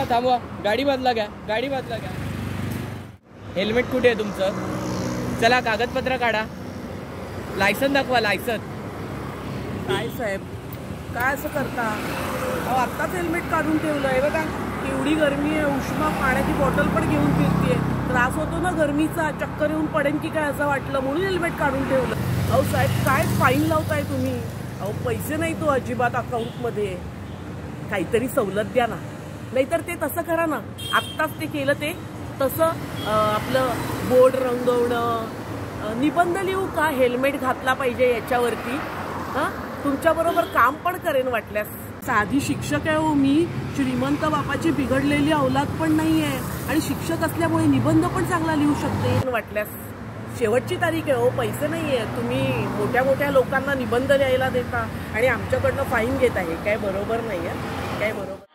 थांबवा, गाडी बदला घ्या, गाडी बदला घ्या. हेल्मेट कुठे आहे तुमचं? चला कागदपत्र काढा, लायसन दाखवा, लायसन. काय साहेब, काय असं करता? अहो आत्ताच हेल्मेट काढून ठेवलं आहे बघा. एवढी गरमी आहे, उष्मा पाण्याची बॉटल पण घेऊन फिरते. त्रास होतो ना गरमीचा, चक्कर येऊन पडेन की काय असं वाटलं म्हणून हेल्मेट काढून ठेवलं. अहो साहेब, काय फाईन लावताय तुम्ही? अहो पैसे नाही तो अजिबात अकाउंटमध्ये. काहीतरी सवलत द्या ना, नाहीतर ते तसं करा ना, आत्ताच ते केलं ते तसं आपलं बोर्ड रंगवणं, निबंध लिहू का हेल्मेट घातला पाहिजे याच्यावरती. हां, तुमच्याबरोबर काम पण करेन वाटल्यास. साधी शिक्षक आहे हो मी, श्रीमंत बापाची बिघडलेली औलाद पण नाही आहे आणि शिक्षक असल्यामुळे निबंध पण चांगला लिहू शकते वाटल्यास. शेवटची तारीख आहे हो, पैसे नाही आहे. तुम्ही मोठ्या मोठ्या लोकांना निबंध लिहायला देता आणि आमच्याकडनं फाईन घेत आहे. काय बरोबर नाही आहे, काय बरोबर.